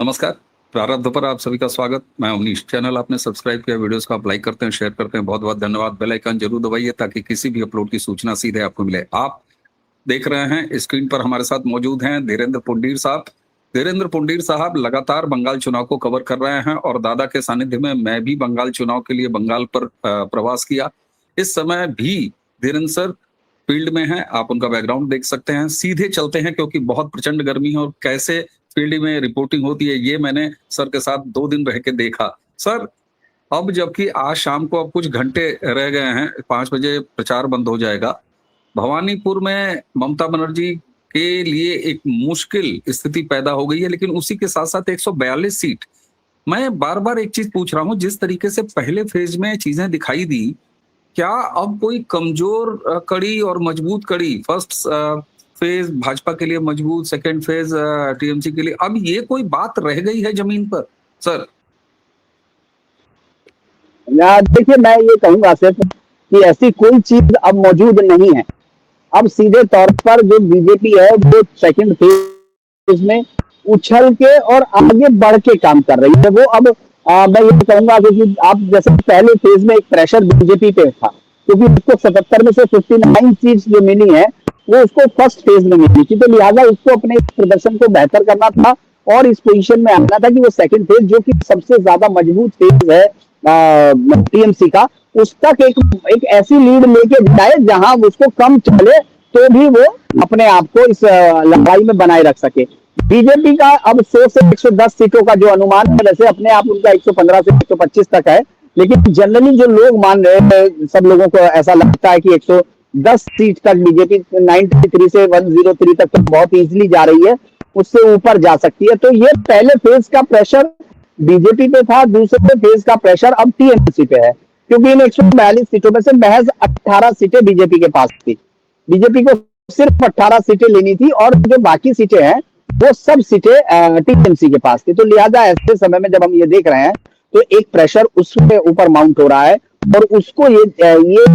नमस्कार। प्रारब्ध पर आप सभी का स्वागत। मैं अवनीश। चैनल आपने सब्सक्राइब किया, वीडियोस को आप लाइक करते हैं, शेयर करते हैं, बहुत बहुत धन्यवाद। बेल आइकन जरूर दबाइए ताकि किसी भी अपलोड की सूचना सीधे आपको मिले। आप देख रहे हैं स्क्रीन पर हमारे साथ मौजूद हैं धीरेन्द्र पुंडीर साहब। धीरेन्द्र पुंडीर साहब लगातार बंगाल चुनाव को कवर कर रहे हैं और दादा के सानिध्य में मैं भी बंगाल चुनाव के लिए बंगाल पर प्रवास किया। इस समय भी धीरेन्द्र सर फील्ड में हैं। आप उनका बैकग्राउंड देख सकते हैं। सीधे चलते हैं क्योंकि बहुत प्रचंड गर्मी है और कैसे फील्ड में रिपोर्टिंग होती है ये मैंने सर के साथ 2 दिन रह के देखा। सर, अब जबकि आज शाम को अब कुछ घंटे रह गए हैं, 5 बजे प्रचार बंद हो जाएगा। भवानीपुर में ममता बनर्जी के लिए एक मुश्किल स्थिति पैदा हो गई है, लेकिन उसी के साथ-साथ 142 सीट। मैं बार-बार एक चीज पूछ रहा हूँ, जिस तरीके से पहले फेज में चीजें दिखाई दी, क्या अब कोई कमजोर कड़ी और मजबूत कड़ी, फर्स्ट फेज भाजपा के लिए मजबूत, सेकंड फेज टीएमसी के लिए, अब ये कोई बात रह गई है जमीन पर सर? देखिए, मैं ये कहूंगा सिर्फ कि ऐसी कोई चीज अब मौजूद नहीं है। अब सीधे तौर पर जो बीजेपी है वो सेकंड फेज में उछल के और आगे बढ़ के काम कर रही है। वो अब मैं ये कहूंगा कि आप जैसे पहले फेज में एक प्रेशर बीजेपी पे था, क्योंकि उसको 77 में से 59 सीट्स जो मिली है वो उसको फर्स्ट फेज में मिली थी, तो लिहाजा उसको अपने प्रदर्शन को बेहतर करना था और इस पोजीशन में आना था कि वो सेकंड फेज, जो कि सबसे ज्यादा मजबूत फेज है टीएमसी का, उस तक एक ऐसी लीड लेके जाए जहां उसको कम चले तो भी वो अपने आप को इस लड़ाई में बनाए रख सके। बीजेपी का अब 100 से 110 सीटों का जो अनुमान है, वैसे अपने आप उनका 115 से 125 तक है, लेकिन जनरली जो लोग मान रहे हैं, सब लोगों को ऐसा लगता है कि 110 सीट तक बीजेपी 93 से 103 तक तो बहुत इजीली जा रही है, उससे ऊपर जा सकती है। तो ये पहले फेज का प्रेशर बीजेपी पे था, दूसरे फेज का प्रेशर अब टीएमसी पे है, क्योंकि इन 142 सीटों में से महज 18 सीटें बीजेपी के पास थी। बीजेपी को सिर्फ 18 सीटें लेनी थी और जो बाकी सीटें हैं वो सब सीटें टीएमसी के पास थी। तो लिहाजा ऐसे समय में जब हम ये देख रहे हैं तो एक प्रेशर उसके ऊपर माउंट हो रहा है और उसको ये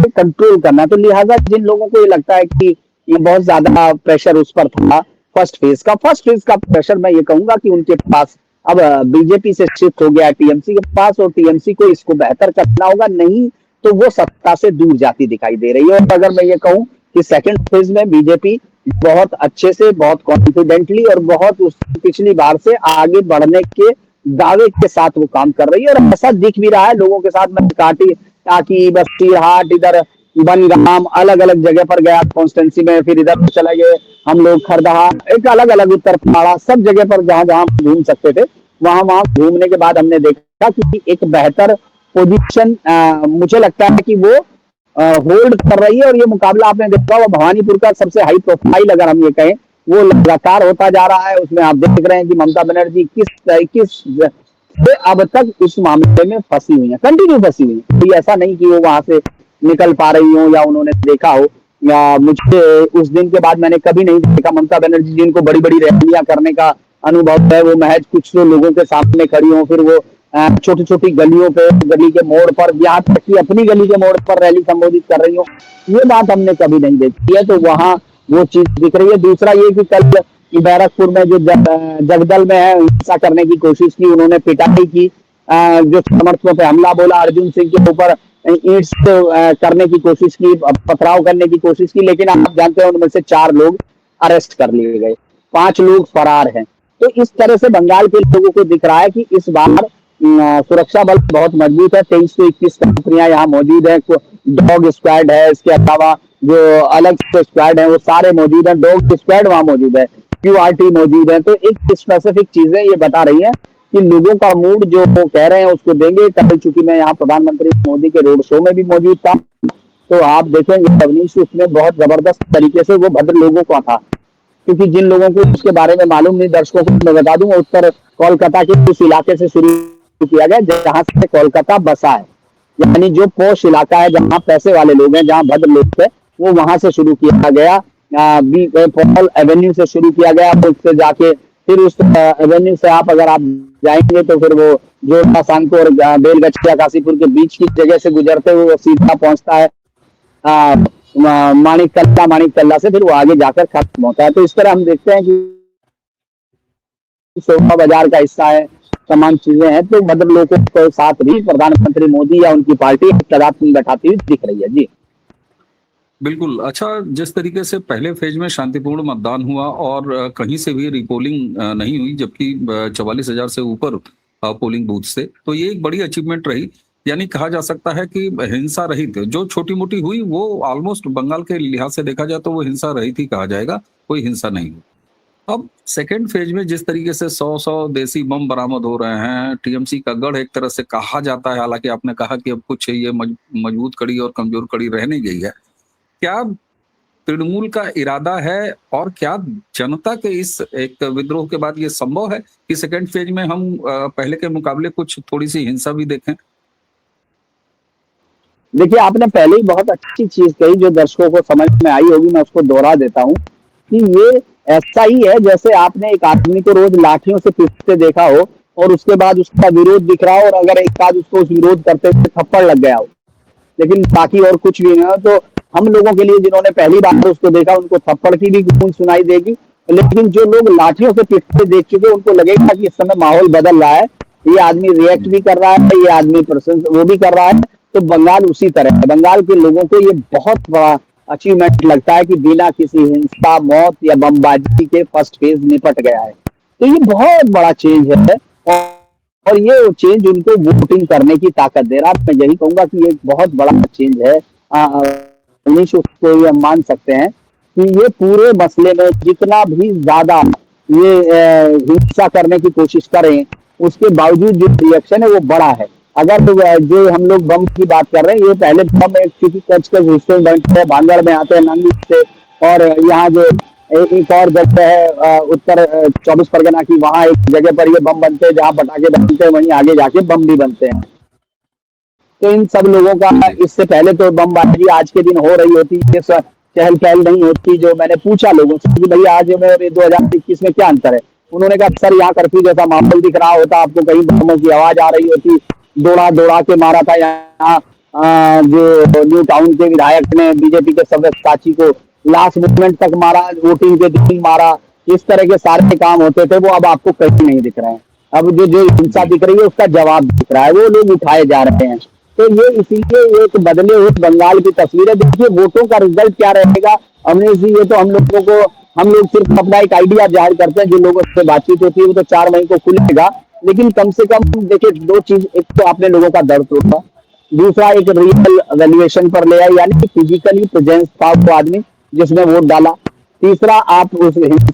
कंट्रोल करना। तो लिहाजा जिन लोगों को ये लगता है कि ये बहुत ज्यादा प्रेशर उस पर था फर्स्ट फेज का प्रेशर, मैं ये कहूंगा कि उनके पास अब बीजेपी से शिफ्ट हो गया टीएमसी के पास और टीएमसी को इसको बेहतर करना होगा, नहीं तो वो सत्ता से दूर जाती दिखाई दे रही है। और अगर मैं ये कहूं कि सेकंड फेज में बीजेपी बहुत अच्छे से, बहुत कॉन्फिडेंटली और बहुत उस पिछली बार से आगे बढ़ने के दावे के साथ वो काम कर रही है और ऐसा दिख भी रहा है लोगों के साथ। मैं टाकी, बसीरहाट, इधर बनगाम, अलग अलग जगह पर गया कॉन्स्टिट्यूंसी में, फिर इधर चले गए हम लोग खरदहा, एक अलग अलग उत्तर पहाड़ा, सब जगह पर जहां जहां घूम सकते थे वहां घूमने के बाद हमने देखा कि एक बेहतर पोजीशन मुझे लगता है कि वो होल्ड कर रही है। और ये मुकाबला आपने देखा हुआ भवानीपुर का सबसे हाई प्रोफाइल अगर हम ये कहें वो लगातार होता जा रहा है। उसमें आप देख रहे हैं कि ममता बनर्जी किस अब तक इस मामले में फंसी हुई है, कंटिन्यू फंसी हुई है। तो ऐसा नहीं कि वो वहां से निकल पा रही हो या उन्होंने देखा हो, या मुझे उस दिन के बाद मैंने कभी नहीं देखा ममता बनर्जी जिनको बड़ी बड़ी रैलियां करने का अनुभव है, वो महज कुछ लोगों के सामने खड़ी हो, फिर वो छोटी छोटी गलियों पे, गली के मोड़ पर, यहाँ तक कि अपनी गली के मोड़ पर रैली संबोधित कर रही हो, ये बात हमने कभी नहीं देखी है। तो वहां वो चीज दिख रही है। दूसरा ये कि कल बैरकपुर में जो जगदल में है हिंसा करने की कोशिश की, उन्होंने पिटाई की, जो समर्थकों पे हमला बोला, अर्जुन सिंह के ऊपर ईंट करने की कोशिश की, पथराव करने की कोशिश की, लेकिन आप जानते हैं उनमें से 4 लोग अरेस्ट कर लिए गए, 5 लोग फरार हैं। तो इस तरह से बंगाल के लोगों को दिख रहा है कि इस बार सुरक्षा बल बहुत मजबूत है। 23 से 21 कंपनियां यहाँ मौजूद है, डॉग स्क्वाड है, इसके अलावा जो अलग से स्क्वाड है वो सारे मौजूद है, डॉग स्क्वाड वहां मौजूद है, क्यूआरटी मौजूद है। तो एक स्पेसिफिक चीजें ये बता रही है कि लोगों का मूड जो वो कह रहे हैं उसको देंगे। कल चूंकि मैं यहाँ प्रधानमंत्री मोदी के रोड शो में भी मौजूद था, तो आप देखेंगे अवनीश उसमें बहुत जबरदस्त तरीके से वो भद्र लोगों का था, क्योंकि जिन लोगों को उसके बारे में मालूम नहीं, दर्शकों को मैं बता दूं, उत्तर कोलकाता के उस इलाके से शुरू किया गया जहां से कोलकाता बसा है, यानी जो पोश इलाका है जहां पैसे वाले लोग हैं, जहां भद्र लोग थे, वो वहां से शुरू किया गया। पॉल एवेन्यू से शुरू किया गया, उससे जाके फिर उस एवेन्यू से अगर आप जाएंगे तो फिर वो जोड़ा सांको और बेलगछिया काशीपुर के बीच की जगह से गुजरते हुए वो सीधा पहुंचता है माणिक कल्ला से फिर वो आगे जाकर खत्म होता है। तो इस तरह हम देखते हैं कि शोभा बाजार का हिस्सा है, तमाम चीजें हैं, तो मतलब लोगों के साथ भी प्रधानमंत्री मोदी या उनकी पार्टी कदाप नहीं बैठाती हुई दिख रही है जी। बिल्कुल। अच्छा, जिस तरीके से पहले फेज में शांतिपूर्ण मतदान हुआ और कहीं से भी रिपोलिंग नहीं हुई, जबकि 44,000 से ऊपर पोलिंग बूथ थे, तो ये एक बड़ी अचीवमेंट रही। यानी कहा जा सकता है कि हिंसा रहित जो छोटी-मोटी हुई वो ऑलमोस्ट बंगाल के लिहाज से देखा जाए तो वो हिंसा रहित ही कहा जाएगा, कोई हिंसा नहीं हुई। अब सेकंड फेज में जिस तरीके से 100-100 देसी बम बरामद हो रहे हैं, टीएमसी का गढ़ एक तरह से कहा जाता है, हालाँकि आपने कहा कि अब कुछ ये मजबूत कड़ी और कमजोर कड़ी रह नहीं गई है। क्या तृणमूल का इरादा है और क्या जनता के इस एक विद्रोह के बाद ये संभव है कि सेकंड फेज में हम पहले के मुकाबले कुछ थोड़ी-सी हिंसा भी देखें? देखिए, आपने पहले ही बहुत अच्छी चीज कही जो दर्शकों को समझ में आई होगी, मैं उसको दोहरा देता हूँ कि ये ऐसा ही है जैसे आपने एक आदमी को रोज लाठियों से पीटते देखा हो और उसके बाद उसका विरोध दिख रहा हो और अगर एक आध उसको उस विरोध करते हुए थप्पड़ लग गया हो, लेकिन बाकी और कुछ भी नहीं हो, तो हम लोगों के लिए जिन्होंने पहली बार उसको देखा उनको थप्पड़ की भी गूंज सुनाई देगी, लेकिन जो लोग लाठियों से पीटते देख चुके उनको लगेगा कि इस समय माहौल बदल रहा है, ये आदमी रिएक्ट भी कर रहा है, ये आदमी वो भी कर रहा है। तो बंगाल उसी तरह है। बंगाल के लोगों को ये बहुत बड़ा अचीवमेंट लगता है कि बिना किसी हिंसा, मौत या बमबाजी के फर्स्ट फेज निपट गया है। तो ये बहुत बड़ा चेंज है और ये चेंज उनको वोटिंग करने की ताकत दे रहा है। मैं यही कहूंगा कि ये एक बहुत बड़ा चेंज है। उन्नीस को ये हम मान सकते हैं कि ये पूरे मसले में जितना भी ज्यादा ये हिंसा करने की कोशिश करें, उसके बावजूद जो रिएक्शन है वो बड़ा है। अगर तो जो हम लोग बम की बात कर रहे हैं, ये पहले बम क्योंकि कच्छ के हिस्से में बनते हैं, भांगड़ में आते हैं नांगी से, और यहाँ जो एक और जगह है उत्तर 24 परगना की, वहाँ एक जगह पर ये बम बनते हैं जहाँ पटाखे बनते हैं, वहीं आगे जाके बम भी बनते हैं। तो इन सब लोगों का इससे पहले तो बमबाजी आज के दिन हो रही होती है, चहल पहल नहीं होती। जो मैंने पूछा लोगों से कि भैया आज में 2021 में क्या अंतर है, उन्होंने कहा सर यहाँ कर्फ्यू जैसा माहौल दिख रहा होता, आपको कहीं बमों की आवाज आ रही होती, दौड़ा दौड़ा के मारा था यहाँ जो न्यू टाउन के विधायक ने बीजेपी के सब्यसाची को लास्ट मूवमेंट तक मारा, वोटिंग के दिन मारा, इस तरह के सारे काम होते थे, वो अब आपको कहीं नहीं दिख रहे हैं। अब जो हिंसा दिख रही है उसका जवाब दिख रहा है, वो लोग उठाए जा रहे हैं। तो ये इसीलिए एक बदले हुए बंगाल की तस्वीर है। देखिए वोटों का रिजल्ट क्या रहेगा अमरीश जी, ये तो हम लोग सिर्फ अपना एक आइडिया जाहिर करते हैं, जो लोगों से बातचीत होती है वो तो 4 मई को खुलेगा, लेकिन कम से कम देखिए 2 चीज, एक तो आपने लोगों का दर्द तोड़ा, दूसरा एक रियल वैल्यूएशन पर ले आए, यानी कि फिजिकली प्रेजेंस था वो आदमी जिसने वोट डाला, तीसरा आप उस हिंसा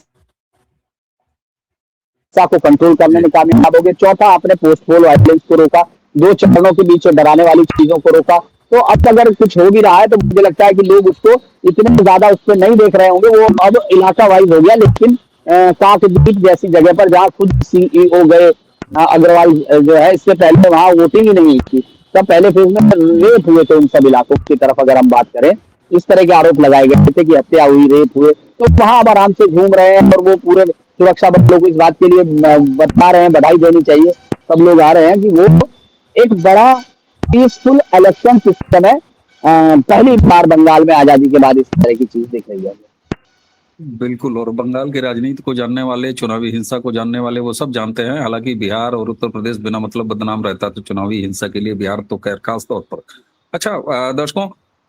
को कंट्रोल करने में कामयाब हो गए, चौथा आपने पोस्ट पोल वायलेंस को रोका, 2 चरणों के बीच डराने वाली चीजों को रोका। तो अब अगर कुछ हो भी रहा है तो मुझे लगता है कि लोग उसको इतने ज्यादा उस पर नहीं देख रहे होंगे, वो अब इलाका वाइज हो गया। लेकिन काकद्वीप जैसी जगह पर जहाँ खुद सीईओ गए अग्रवाल जो है, इससे पहले वहां वोटिंग ही नहीं हुई थी, तब पहले फेज में रेप हुए थे उन सब इलाकों की तरफ अगर हम बात करें, इस तरह के आरोप लगाए गए थे कि हत्या हुई, रेप हुए, तो वहां अब आराम से घूम रहे हैं और वो पूरे सुरक्षा बलों को इस बात के लिए बता रहे हैं, बधाई देनी चाहिए, सब लोग आ रहे हैं कि वो एक बड़ा पीसफुल इलेक्शन सिस्टम है। पहली बार बंगाल में आजादी के बाद इस तरह की चीज दिख रही है। बिल्कुल, और बंगाल की राजनीति को जानने वाले, चुनावी हिंसा को जानने वाले वो सब जानते हैं। हालांकि बिहार और उत्तर प्रदेश बिना मतलब बदनाम रहता, तो चुनावी हिंसा के लिए बिहार तो खैर खास तौर पर। अच्छा दर्शकों,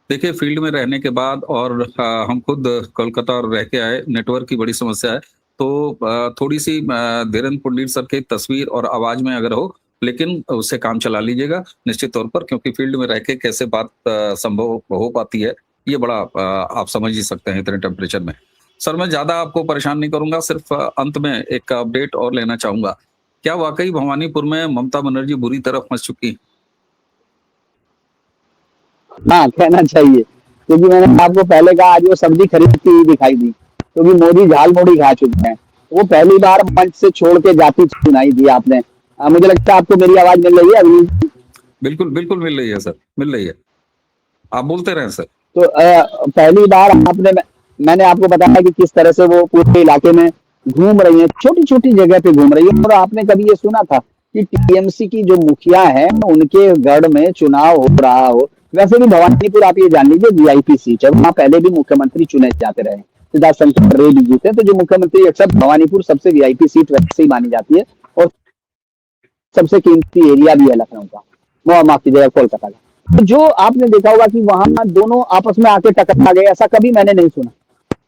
देखिए फील्ड में रहने के बाद और हम खुद कोलकाता रह के आए, नेटवर्क की बड़ी समस्या है, तो थोड़ी सी धीरेन्द्र पुंडीर सर की तस्वीर और आवाज में अगर हो, लेकिन उससे काम चला लीजिएगा निश्चित तौर पर, क्योंकि फील्ड में रह के कैसे बात संभव हो पाती है, ये बड़ा आप समझ ही सकते हैं इतने टेम्परेचर में। सर मैं ज्यादा आपको परेशान नहीं करूंगा, सिर्फ अंत में एक अपडेट और लेना चाहूंगा। क्या वाकई भवानीपुर में ममता बनर्जी बुरी तरह फंस चुकी? हाँ, कहना चाहिए, क्योंकि मैंने आपको पहले कहा आज वो सब्जी खरीदती हुई दिखाई दी, क्योंकि मोदी झाल मोड़ी खा चुके हैं। वो पहली बार मंच से छोड़ के जाती सुनाई दी आपने। मुझे लगता है आपको मेरी आवाज मिल रही है अभी? बिल्कुल बिल्कुल मिल रही है सर, मिल रही है, आप बोलते रहें सर। तो पहली बार मैंने आपको बताया कि किस तरह से वो पूरे इलाके में घूम रही है, छोटी छोटी जगह पे घूम रही है। और आपने कभी ये सुना था कि टीएमसी की जो मुखिया है उनके गढ़ में चुनाव हो रहा हो? वैसे भी भवानीपुर आप ये जान लीजिए वीआईपी सीट है, वहां पहले भी मुख्यमंत्री चुने जाते रहे, सिद्धार्थ शंकर रे भी जीते, तो जो मुख्यमंत्री अक्सर भवानीपुर सबसे वीआईपी सीट वैसे ही मानी जाती है और सबसे कीमती एरिया भी है लखनऊ का, माफ कीजिएगा कोलकाता का। तो जो आपने देखा होगा कि वहां दोनों आपस में आके टकरा गए, ऐसा कभी मैंने नहीं सुना,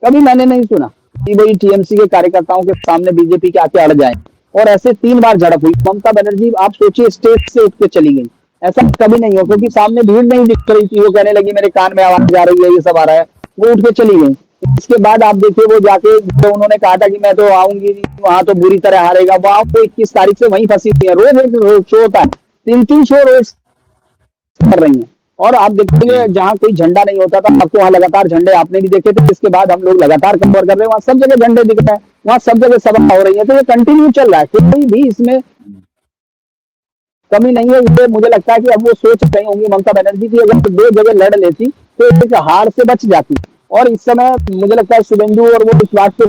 कभी मैंने नहीं सुना कि वही टीएमसी के कार्यकर्ताओं के सामने बीजेपी के आके अड़ जाए। और ऐसे 3 बार झड़प हुई। ममता बनर्जी आप सोचिए स्टेज से उठ के चली गई, ऐसा कभी नहीं हो, क्योंकि सामने भीड़ नहीं दिख रही थी, वो कहने लगी मेरे कान में आवाज आ रही है, ये सब आ रहा है, वो उठ के चली गई। इसके बाद आप देखिए वो जाके जो उन्होंने कहा था कि मैं तो आऊंगी नहीं, वहां तो बुरी तरह हारेगा, वहां तो 21 तारीख से वहीं फंसी हुई है, रोज शो होता है, 3-3 शो रोज कर रही है। और आप देखेंगे जहां कोई झंडा नहीं होता था, आपको वहां लगातार झंडे आपने भी देखे थे, इसके बाद हम लोग लगातार कवर कर रहे हैं, वहां सब जगह झंडे दिख रहे हैं, वहां सब जगह सभा हो रही है, तो ये कंटिन्यू चल रहा है, कोई भी इसमें कमी नहीं है। ये मुझे लगता है कि अब वो सोच रही होंगी ममता बनर्जी की अगर 2 जगह लड़ लेती तो एक हार से बच जाती। और इस समय मुझे लगता है शुभेंदु और वो इस बात को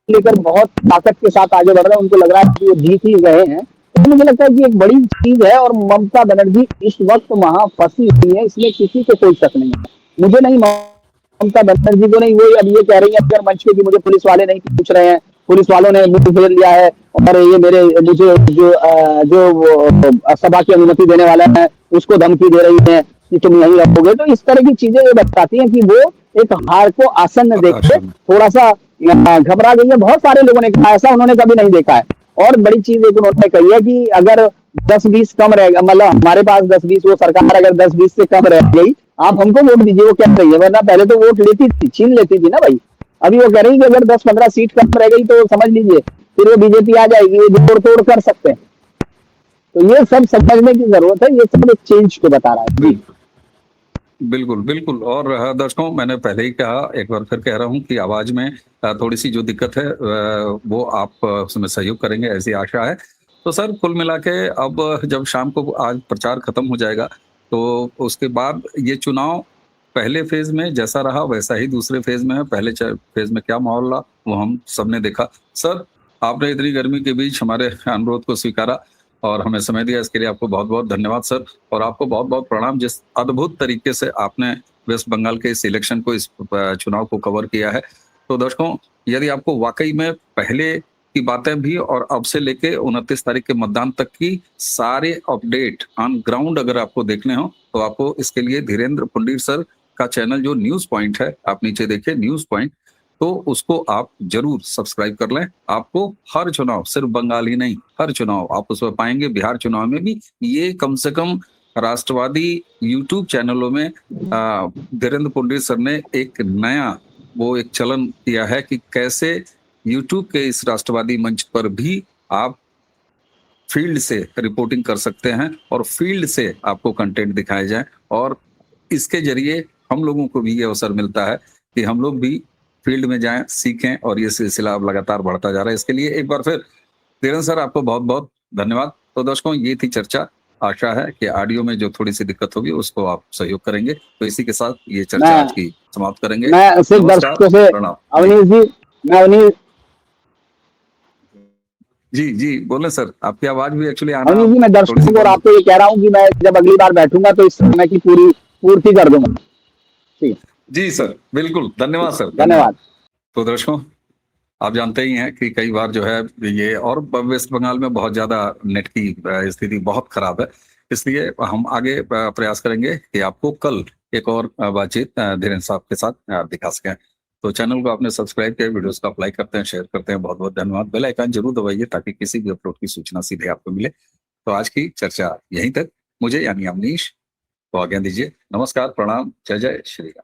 लेकर बहुत ताकत के साथ आगे बढ़ रहे हैं, उनको लग रहा है कि वो जीत ही गए हैं। तो मुझे लगता है कि एक बड़ी चीज है और ममता बनर्जी इस वक्त वहां फंसी हुई है, इसमें किसी को कोई शक नहीं है। मुझे नहीं, ममता बनर्जी को नहीं, वो अब ये कह रही है अगर मंच पे कि मुझे पुलिस वाले नहीं पूछ रहे हैं, पुलिस वालों ने मुझे घेर लिया है और ये मुझे जो सभा की अनुमति देने वाला है उसको धमकी दे रही है कि तुम यहीं रहोगे। तो इस तरह की चीजें ये बताती हैं कि वो एक हार को आसन्न देख के थोड़ा सा घबरा गई है। बहुत सारे लोगों ने कहा, ऐसा उन्होंने कभी नहीं देखा है। और बड़ी चीज एक उन्होंने कही है कि अगर 10-20 कम रहेगा, मतलब हमारे पास 10-20, वो सरकार अगर 10-20 से कम रह गई आप हमको वोट दीजिए, वो कह रही है, वरना पहले तो वोट लेती थी, छीन लेती थी ना भाई। अभी वो कह रही है कि अगर 10-15 सीट कम रह गई तो समझ लीजिए फिर वो बीजेपी आ जाएगी, वो जोड़ तोड़ कर सकते हैं। तो ये सब समझने की जरूरत है, ये सब एक चेंज को बता रहा है। बिल्कुल बिल्कुल। और दर्शकों, मैंने पहले ही कहा, एक बार फिर कह रहा हूं कि आवाज में थोड़ी सी जो दिक्कत है वो आप उसमें सहयोग करेंगे, ऐसी आशा है। तो सर, कुल मिला के अब जब शाम को आज प्रचार खत्म हो जाएगा तो उसके बाद ये चुनाव पहले फेज में जैसा रहा वैसा ही दूसरे फेज में है। पहले फेज में क्या माहौल रहा वो हम सबने देखा। सर, आपने इतनी गर्मी के बीच हमारे अनुरोध को स्वीकारा और हमें समय दिया, इसके लिए आपको बहुत बहुत धन्यवाद सर। और आपको बहुत बहुत प्रणाम, जिस अद्भुत तरीके से आपने वेस्ट बंगाल के इस इलेक्शन को, इस चुनाव को कवर किया है। तो दर्शकों, यदि आपको वाकई में पहले की बातें भी और अब से लेके 29 तारीख के मतदान तक की सारे अपडेट ऑन ग्राउंड अगर आपको देखने हो तो आपको इसके लिए धीरेन्द्र पुंडीर सर का चैनल जो न्यूज पॉइंट है, आप नीचे देखिए न्यूज पॉइंट, तो उसको आप जरूर सब्सक्राइब कर लें। आपको हर चुनाव, सिर्फ बंगाल ही नहीं, हर चुनाव आप उसमें पाएंगे। बिहार चुनाव में भी ये कम से कम राष्ट्रवादी यूट्यूब चैनलों में धीरेन्द्र पुंडीर सर ने एक नया वो एक चलन किया है कि कैसे यूट्यूब के इस राष्ट्रवादी मंच पर भी आप फील्ड से रिपोर्टिंग कर सकते हैं और फील्ड से आपको कंटेंट दिखाए जाए। और इसके जरिए हम लोगों को भी ये अवसर मिलता है कि हम लोग भी फील्ड में जाएं, सीखें, और ये सिलसिला अब लगातार बढ़ता जा रहा है। इसके लिए एक बार फिर धीरेन्द्र सर आपको बहुत बहुत धन्यवाद। तो दर्शकों, ये थी चर्चा। आशा है कि ऑडियो में जो थोड़ी सी दिक्कत होगी उसको आप सहयोग करेंगे। तो इसी के साथ ये चर्चा आज की समाप्त करेंगे। मैं सिर्फ दर्शकों से, अवनीश जी, मैं अवनीश जी बोले सर, आपकी आवाज भी एक्चुअली आना। अवनीश जी, मैं दर्शकों को और आपको ये कह रहा हूँ कि मैं जब अगली बार बैठूंगा तो इस समय की पूर्ति कर दूंगा। जी सर, बिल्कुल, धन्यवाद सर, धन्यवाद। तो दर्शकों, आप जानते ही हैं कि कई बार जो है ये, और वेस्ट बंगाल में बहुत ज्यादा नेट की स्थिति बहुत खराब है, इसलिए हम आगे प्रयास करेंगे कि आपको कल एक और बातचीत धीरेन्द्र साहब के साथ दिखा सकें। तो चैनल को आपने सब्सक्राइब किया, वीडियोस को आप लाइक करते हैं, शेयर करते हैं, बहुत बहुत धन्यवाद। बेल आइकन जरूर दबाइए ताकि किसी भी अपलोड की सूचना सीधे आपको मिले। तो आज की चर्चा यहीं तक। मुझे यानी अवनीश को आज्ञा दीजिए। नमस्कार, प्रणाम, जय जय श्री राम।